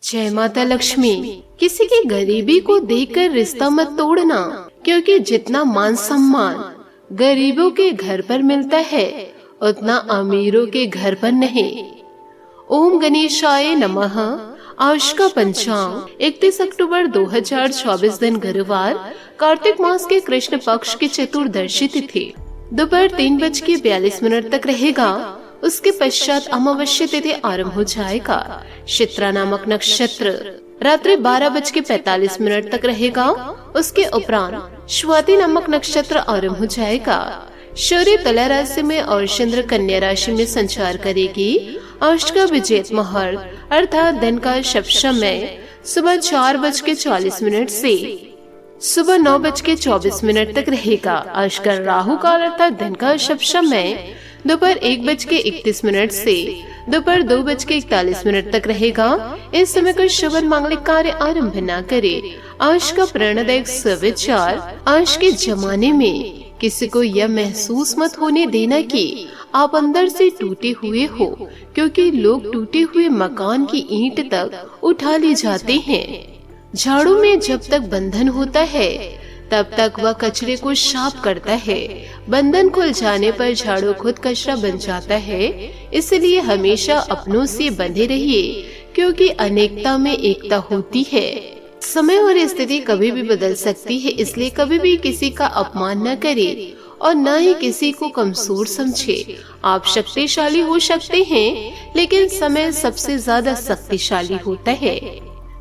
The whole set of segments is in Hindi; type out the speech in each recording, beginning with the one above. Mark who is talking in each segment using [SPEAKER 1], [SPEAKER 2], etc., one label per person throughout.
[SPEAKER 1] जय माता लक्ष्मी। किसी की गरीबी को देखकर रिश्ता मत तोड़ना, क्योंकि जितना मान सम्मान गरीबों के घर पर मिलता है उतना अमीरों के घर पर नहीं। ओम गणेशाय नमः। आज का पंचांग 31 अक्टूबर 2024 दिन गुरुवार, कार्तिक मास के कृष्ण पक्ष की चतुर्दशी तिथि दोपहर 3:42 तक रहेगा। उसके पश्चात अमावस्या तिथि आरंभ हो जाएगा। चित्रा नामक नक्षत्र रात्रि 12:45 तक रहेगा। उसके उपरांत स्वाति नामक नक्षत्र आरंभ हो जाएगा। सूर्य तुला राशि में और चंद्र कन्या राशि में संचार करेगी। आज का विजेत मुहूर्त अर्थात दिन का शुभ समय सुबह 4:40 से सुबह 9:24 तक रहेगा। आज का राहु काल अर्थात दिन का शुभ समय दोपहर 1:31 से दोपहर 2:41 तक रहेगा। इस समय कोई शुभ मांगलिक कार्य आरंभ न करे। आज का प्रणदायक सुविचार, आज के जमाने में किसी को यह महसूस मत होने देना कि आप अंदर से टूटे हुए हो, क्योंकि लोग टूटे हुए मकान की ईंट तक उठा ले जाते हैं। झाड़ू में जब तक बंधन होता है तब तक वह कचरे को साफ करता है। बंधन खुल जाने पर झाड़ू खुद कचरा बन जाता है। इसलिए हमेशा अपनों से बंधे रहिए, क्योंकि अनेकता में एकता होती है। समय और स्थिति कभी भी बदल सकती है, इसलिए कभी भी किसी का अपमान न करे और न ही किसी को कमजोर समझे। आप शक्तिशाली हो सकते हैं, लेकिन समय सबसे ज्यादा शक्तिशाली होता है।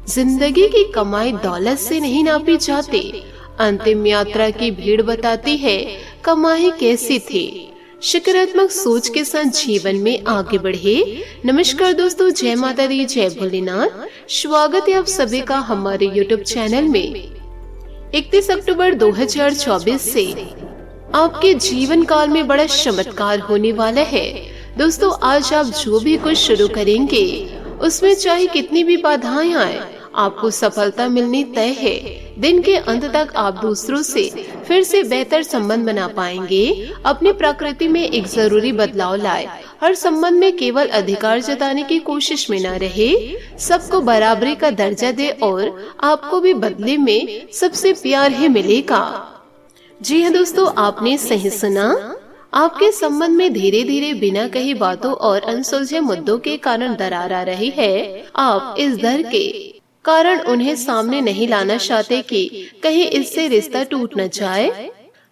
[SPEAKER 1] जिंदगी की कमाई दौलत से नहीं नापी जाती। अंतिम यात्रा की भीड़ बताती है कमाई कैसी थी। सकारात्मक सोच के साथ जीवन में आगे बढ़े। नमस्कार दोस्तों, जय माता दी, जय भोलेनाथ। स्वागत है आप सभी का हमारे YouTube चैनल में। 31 अक्टूबर 2024 से आपके जीवन काल में बड़ा चमत्कार होने वाला है। दोस्तों, आज आप जो भी कुछ शुरू करेंगे उसमें चाहे कितनी भी बाधाएं आए, आपको सफलता मिलनी तय है। दिन के अंत तक आप दूसरों से फिर से बेहतर संबंध बना पाएंगे। अपनी प्रकृति में एक जरूरी बदलाव लाए। हर संबंध में केवल अधिकार जताने की कोशिश में न रहे, सबको बराबरी का दर्जा दे और आपको भी बदले में सबसे प्यार ही मिलेगा। जी हाँ दोस्तों, आपने सही सुना। आपके संबंध में धीरे धीरे बिना कही बातों और अनसुलझे मुद्दों के कारण दरार आ रही है। आप इस डर के कारण उन्हें सामने नहीं लाना चाहते कि कहीं इससे रिश्ता टूट न जाए।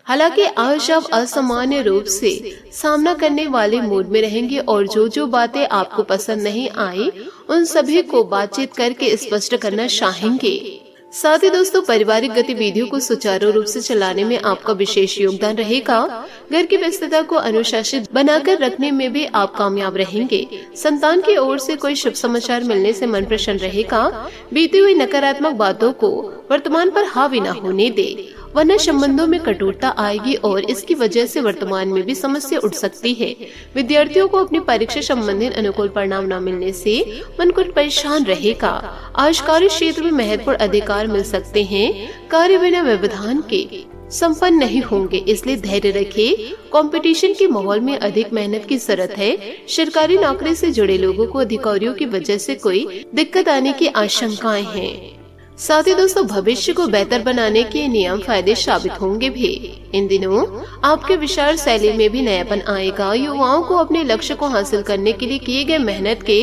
[SPEAKER 1] हालांकि आज आप असामान्य रूप से सामना करने वाले मूड में रहेंगे और जो बातें आपको पसंद नहीं आई उन सभी को बातचीत करके स्पष्ट करना चाहेंगे। साथ ही दोस्तों, पारिवारिक गतिविधियों को सुचारू रूप से चलाने में आपका विशेष योगदान रहेगा। घर की व्यस्तता को अनुशासित बनाकर रखने में भी आप कामयाब रहेंगे। संतान की ओर से कोई शुभ समाचार मिलने से मन प्रसन्न रहेगा। बीती हुई नकारात्मक बातों को वर्तमान पर हावी न होने दे, वरना संबंधों में कटुता आएगी और इसकी वजह से वर्तमान में भी समस्या उठ सकती है। विद्यार्थियों को अपनी परीक्षा संबंधित अनुकूल परिणाम न मिलने से मन कुछ परेशान रहेगा। आज कार्य क्षेत्र में महत्वपूर्ण अधिकार मिल सकते हैं। कार्य बिना व्यवधान के संपन्न नहीं होंगे, इसलिए धैर्य रखें। कंपटीशन के माहौल में अधिक मेहनत की जरूरत है। सरकारी नौकरी से जुड़े लोगों को अधिकारियों की वजह से कोई दिक्कत आने की आशंकाएं हैं। साथ ही दोस्तों, भविष्य को बेहतर बनाने के नियम फायदे साबित होंगे भी। इन दिनों आपके विचार शैली में भी नयापन आएगा। युवाओं को अपने लक्ष्य को हासिल करने के लिए किए गए मेहनत के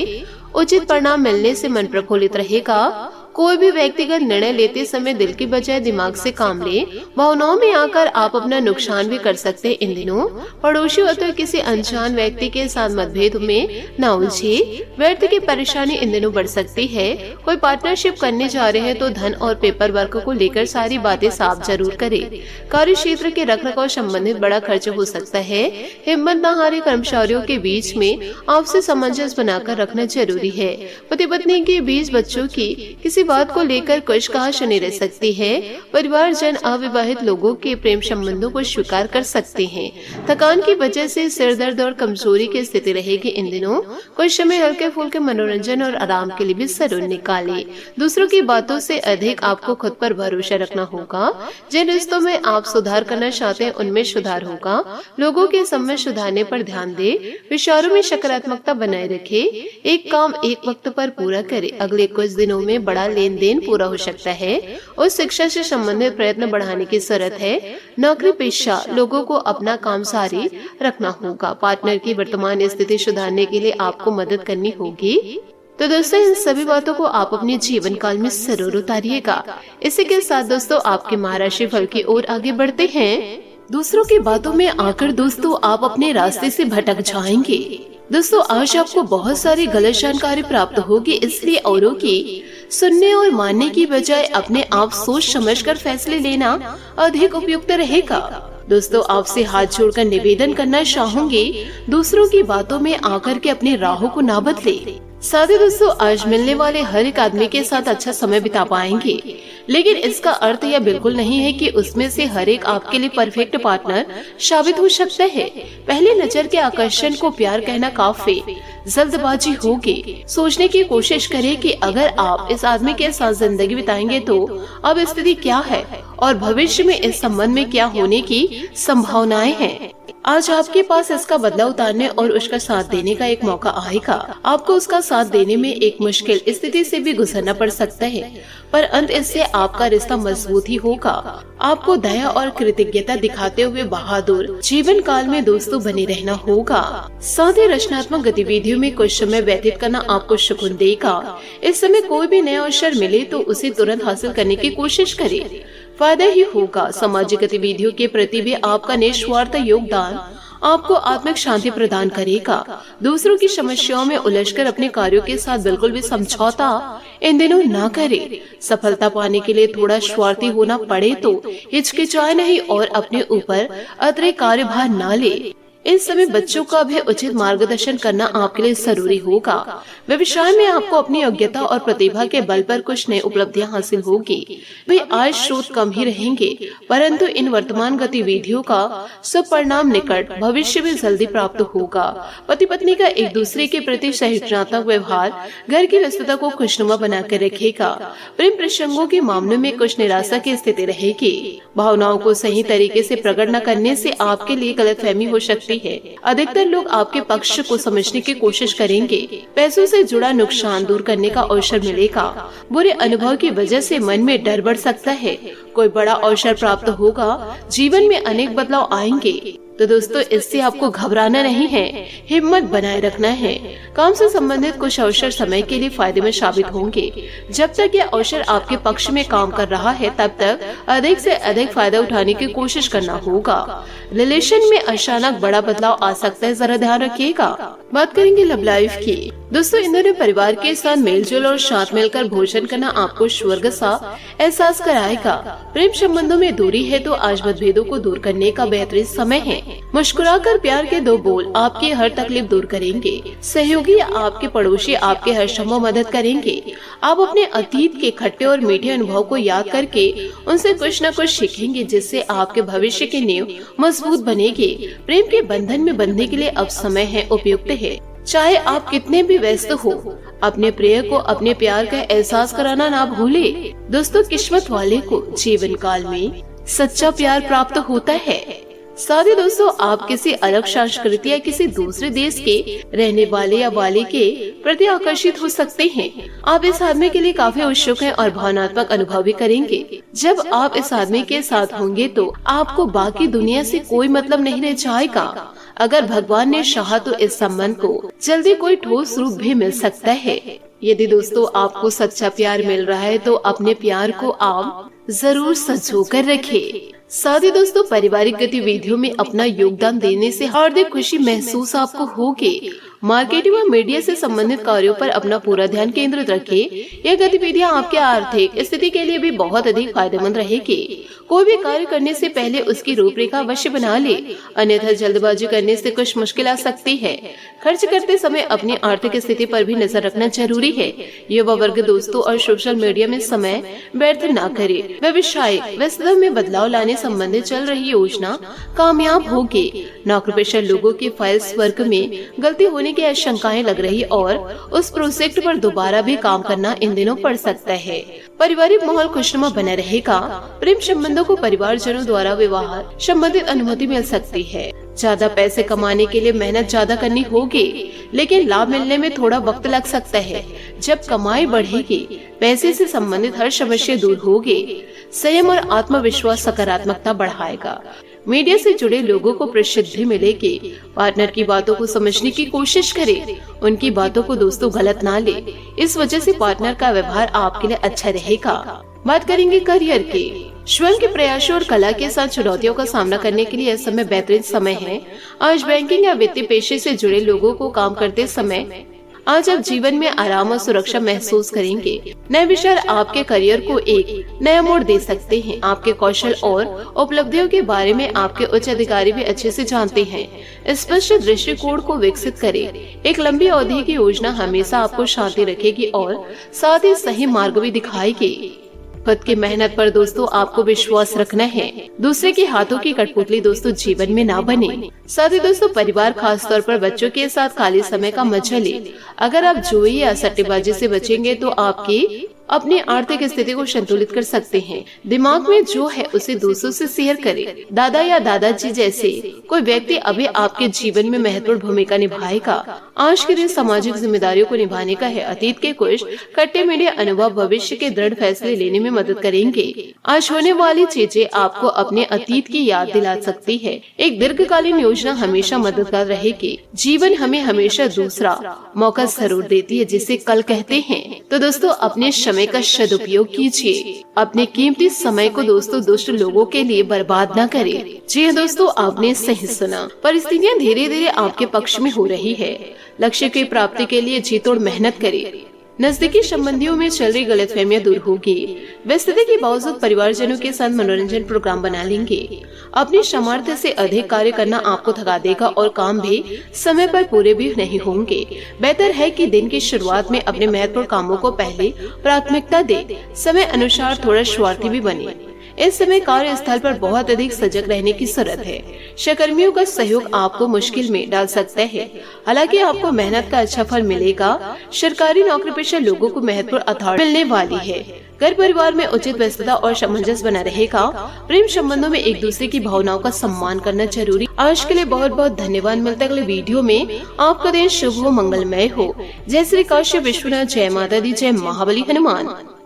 [SPEAKER 1] उचित परिणाम मिलने से मन प्रफुल्लित रहेगा। कोई भी व्यक्तिगत निर्णय लेते समय दिल की बजाय दिमाग से काम ले। भावनाओं में आकर आप अपना नुकसान भी कर सकते हैं। इन दिनों पड़ोसी अथवा किसी अनजान व्यक्ति के साथ मतभेद में न उलझे। व्यर्थ की परेशानी इन दिनों बढ़ सकती है। कोई पार्टनरशिप करने जा रहे हैं तो धन और पेपर वर्क को लेकर सारी बातें साफ जरूर करें। कार्य क्षेत्र के रखरखाव संबंधित बड़ा खर्च हो सकता है। हिम्मत न हारे कर्मचारियों के बीच में आपसे सामंजस्य बनाकर रखना जरूरी है। पति पत्नी के बीच बच्चों की किसी किसी बात को लेकर कुछ कहा सुनी रह सकती है। परिवारजन अविवाहित लोगों के प्रेम संबंधों को स्वीकार कर सकते हैं। थकान की वजह से सिर दर्द और कमजोरी की स्थिति रहेगी इन दिनों। कुछ समय हल्के फुल्के मनोरंजन और आराम के लिए भी जरूर निकालें। दूसरों की बातों से अधिक आपको खुद पर भरोसा रखना होगा। जिन रिश्तों में आप सुधार करना चाहते हैं उनमें सुधार होगा। लोगों के समय सुधारने पर ध्यान दे। विचारों में सकारात्मकता बनाए रखे। एक काम एक वक्त पर पूरा करे। अगले कुछ दिनों में बड़ा लेन देन पूरा हो सकता है। उस शिक्षा से संबंधित प्रयत्न बढ़ाने की जरूरत है। नौकरी पेशा लोगों को अपना काम जारी रखना होगा। पार्टनर की वर्तमान स्थिति सुधारने के लिए आपको मदद करनी होगी। तो दोस्तों इन सभी बातों को आप अपने जीवन काल में जरूर उतारिएगा। इसी के साथ दोस्तों आपके महाराशि फल की ओर आगे बढ़ते हैं। दूसरों की बातों में आकर दोस्तों आप अपने रास्ते से भटक जाएंगे। दोस्तों आज आपको बहुत सारी गलत जानकारी प्राप्त होगी, इसलिए औरों की सुनने और मानने की बजाय अपने आप सोच समझकर फैसले लेना अधिक उपयुक्त रहेगा। दोस्तों आपसे हाथ जोड़कर निवेदन करना चाहूंगी, दूसरों की बातों में आकर के अपने राहों को ना बदले। साथ ही दोस्तों आज मिलने वाले हर एक आदमी के साथ अच्छा समय बिता पाएंगे, लेकिन इसका अर्थ यह बिल्कुल नहीं है कि उसमें से हर एक आपके लिए परफेक्ट पार्टनर साबित हो सकता है। पहले नजर के आकर्षण को प्यार कहना काफी जल्दबाजी होगी। सोचने की कोशिश करें कि अगर आप इस आदमी के साथ जिंदगी बिताएंगे तो अब स्थिति क्या है और भविष्य में इस संबंध में क्या होने की संभावनाएं हैं। आज आपके पास इसका बदला उतारने और उसका साथ देने का एक मौका आएगा। आपको उसका साथ देने में एक मुश्किल स्थिति से भी गुजरना पड़ सकता है, पर अंत इससे आपका रिश्ता मजबूत ही होगा। आपको दया और कृतज्ञता दिखाते हुए बहादुर जीवन काल में दोस्तों बने रहना होगा। साथ ही रचनात्मक गतिविधियों में कुछ समय व्यतीत करना आपको सुकून देगा। इस समय कोई भी नया अवसर मिले तो उसे तुरंत हासिल करने की कोशिश करें, फायदा ही होगा। सामाजिक गतिविधियों के प्रति भी आपका निस्वार्थ योगदान आपको आत्मिक शांति प्रदान करेगा। दूसरों की समस्याओं में उलझकर अपने कार्यों के साथ बिल्कुल भी समझौता इन दिनों ना करें। सफलता पाने के लिए थोड़ा स्वार्थी होना पड़े तो हिचकिचाए नहीं और अपने ऊपर अतिरिक्त कार्यभार न ले। इस समय बच्चों का भी उचित मार्गदर्शन करना आपके लिए जरूरी होगा। व्यवसाय में आपको अपनी योग्यता और प्रतिभा के बल पर कुछ नई उपलब्धियां हासिल होगी। वे आज स्रोत कम ही रहेंगे, परंतु इन वर्तमान गतिविधियों का सब परिणाम निकट भविष्य में जल्दी प्राप्त होगा। पति पत्नी का एक दूसरे के प्रति सहिष्णुतापूर्वक व्यवहार घर की व्यस्तता को खुशनुमा बनाकर रखेगा। प्रेम प्रसंगों के मामलों में कुछ निराशा की स्थिति रहेगी। भावनाओं को सही तरीके से प्रकट न करने से आपके लिए गलतफहमी हो सकती है। अधिकतर लोग आपके पक्ष को समझने की कोशिश करेंगे। पैसों से जुड़ा नुकसान दूर करने का अवसर मिलेगा। बुरे अनुभव की वजह से मन में डर बढ़ सकता है। कोई बड़ा अवसर प्राप्त होगा। जीवन में अनेक बदलाव आएंगे, तो दोस्तों इससे आपको घबराना नहीं है, हिम्मत बनाए रखना है। काम से संबंधित कुछ अवसर समय के लिए फायदे में साबित होंगे। जब तक यह अवसर आपके पक्ष में काम कर रहा है तब तक अधिक से अधिक फायदा उठाने की कोशिश करना होगा। रिलेशन में अचानक बड़ा बदलाव आ सकता है, जरा ध्यान रखिएगा। बात करेंगे लव लाइफ की। दोस्तों इन दिनों परिवार के साथ मेलजोल और साथ मिलकर भोजन करना आपको स्वर्ग सा एहसास कराएगा। प्रेम संबंधों में दूरी है तो आज मतभेदों को दूर करने का बेहतरीन समय है। मुस्कुराकर प्यार के दो बोल आपकी हर तकलीफ दूर करेंगे। सहयोगी या आपके पड़ोसी आपके हर संभव मदद करेंगे। आप अपने अतीत के खट्टे और मीठे अनुभव को याद करके उनसे कुछ न कुछ सीखेंगे, जिससे आपके भविष्य की नींव मजबूत बनेगी। प्रेम के बंधन में बंधने के लिए अब समय है, उपयुक्त है। चाहे आप कितने भी व्यस्त हो, अपने प्रिय को अपने प्यार का एहसास कराना ना भूले। दोस्तों किस्मत वाले को जीवन काल में सच्चा प्यार प्राप्त होता है। साथ ही दोस्तों आप किसी अलग संस्कृति या किसी दूसरे देश के रहने वाले या वाले के प्रति आकर्षित हो सकते हैं। आप इस आदमी के लिए काफी उत्सुक हैं और भावनात्मक अनुभव भी करेंगे। जब आप इस आदमी के साथ होंगे तो आपको बाकी दुनिया से कोई मतलब नहीं रह जाएगा। अगर भगवान ने चाहा तो इस संबंध को जल्दी कोई ठोस रूप भी मिल सकता है। यदि दोस्तों आपको सच्चा प्यार मिल रहा है तो अपने प्यार को आप जरूर संजो कर रखें। साथ ही दोस्तों पारिवारिक गतिविधियों में अपना योगदान देने से हार्दिक खुशी महसूस आपको होगी मार्केटिंग व मीडिया से संबंधित कार्यों पर अपना पूरा ध्यान केंद्रित रखें। यह गतिविधियां आपके आर्थिक स्थिति के लिए भी बहुत अधिक फायदेमंद रहेगी। कोई भी कार्य करने से पहले उसकी रूपरेखा अवश्य बना ले, अन्यथा जल्दबाजी करने से कुछ मुश्किल आ सकती है। खर्च करते समय अपनी आर्थिक स्थिति पर भी नजर रखना जरूरी है। युवा वर्ग दोस्तों और सोशल मीडिया में समय व्यर्थ न करे। व्यवसाय व्यस्तता में बदलाव लाने संबंधित चल रही योजना कामयाब होगी। नौकरी पेशा लोगों के फाइल्स वर्क में गलती होने की आशंकाएं लग रही और उस प्रोजेक्ट पर दोबारा भी काम करना इन दिनों पड़ सकता है। पारिवारिक माहौल खुशनुमा बना रहेगा। प्रेम संबंधों को परिवारजनों द्वारा विवाह संबंधित अनुमति मिल सकती है। ज्यादा पैसे कमाने के लिए मेहनत ज्यादा करनी होगी, लेकिन लाभ मिलने में थोड़ा वक्त लग सकता है। जब कमाई बढ़ेगी, पैसे से संबंधित हर समस्या दूर होगी। संयम और आत्मविश्वास सकारात्मकता बढ़ाएगा। मीडिया से जुड़े लोगों को प्रसिद्धि मिलेगी। पार्टनर की बातों को समझने की कोशिश करें, उनकी बातों को दोस्तों गलत ना ले। इस वजह से पार्टनर का व्यवहार आपके लिए अच्छा रहेगा। बात करेंगे करियर की। स्वयं के प्रयासों और कला के साथ चुनौतियों का सामना करने के लिए यह समय बेहतरीन समय है। आज बैंकिंग या वित्तीय पेशे से जुड़े लोगों को काम करते समय आज आप जीवन में आराम और सुरक्षा महसूस करेंगे। नए विचार आपके करियर को एक नया मोड़ दे सकते हैं। आपके कौशल और उपलब्धियों के बारे में आपके उच्च अधिकारी भी अच्छे से जानते हैं। स्पष्ट दृष्टिकोण को विकसित करें। एक लंबी अवधि की योजना हमेशा आपको शांति रखेगी और साथ ही सही मार्ग भी दिखाएगी। खुद की मेहनत पर दोस्तों आपको विश्वास रखना है। दूसरे के हाथों की कठपुतली दोस्तों जीवन में ना बने। साथ ही दोस्तों परिवार खास तौर पर बच्चों के साथ खाली समय का मजा ले। अगर आप जुए या सट्टेबाजी से बचेंगे तो आपकी अपनी आर्थिक स्थिति को संतुलित कर सकते हैं। दिमाग में जो है उसे दूसरों से शेयर करें। दादा या दादाजी जैसे कोई व्यक्ति अभी आपके जीवन में महत्वपूर्ण भूमिका निभाएगा। आज के दिन सामाजिक जिम्मेदारियों को निभाने का है। अतीत के कुछ खट्टे मीठे अनुभव भविष्य के दृढ़ फैसले लेने में मदद करेंगे। आज होने वाली चीजें आपको अपने अतीत की याद दिला सकती है। एक दीर्घकालीन योजना हमेशा मददगार रहेगी। जीवन हमें हमेशा दूसरा मौका जरूर देती है, जिसे कल कहते हैं। तो दोस्तों अपने समय का सदुपयोग कीजिए। अपने कीमती समय को दोस्तों दुष्ट लोगों के लिए बर्बाद न करें। जी हाँ दोस्तों, आपने सही सुना। परिस्थितियाँ धीरे धीरे आपके पक्ष में हो रही है। लक्ष्य की प्राप्ति के लिए जी तोड़ मेहनत करें। नजदीकी संबंधियों में चल रही गलतफहमियां दूर होगी। व्यस्तता के बावजूद परिवारजनों के साथ मनोरंजन प्रोग्राम बना लेंगे। अपनी सामर्थ्य से अधिक कार्य करना आपको थका देगा और काम भी समय पर पूरे भी नहीं होंगे। बेहतर है कि दिन की शुरुआत में अपने महत्वपूर्ण कामों को पहले प्राथमिकता दे। समय अनुसार थोड़ा स्वार्थी भी बने। इस समय कार्यस्थल पर बहुत अधिक सजग रहने की जरूरत है। सहकर्मियों का सहयोग आपको मुश्किल में डाल सकता है। हालांकि आपको मेहनत का अच्छा फल मिलेगा। सरकारी नौकरी पेशा लोगों को महत्वपूर्ण अथॉरिटी मिलने वाली है। घर परिवार में उचित व्यस्तता और सामंजस्य बना रहेगा। प्रेम संबंधों में एक दूसरे की भावनाओं का सम्मान करना जरूरी। आज के लिए बहुत बहुत धन्यवाद। मिलते अगले वीडियो में। आपका दिन शुभ हो, मंगलमय हो। जय श्री काशी विश्वनाथ, जय माता दी, जय महाबली हनुमान।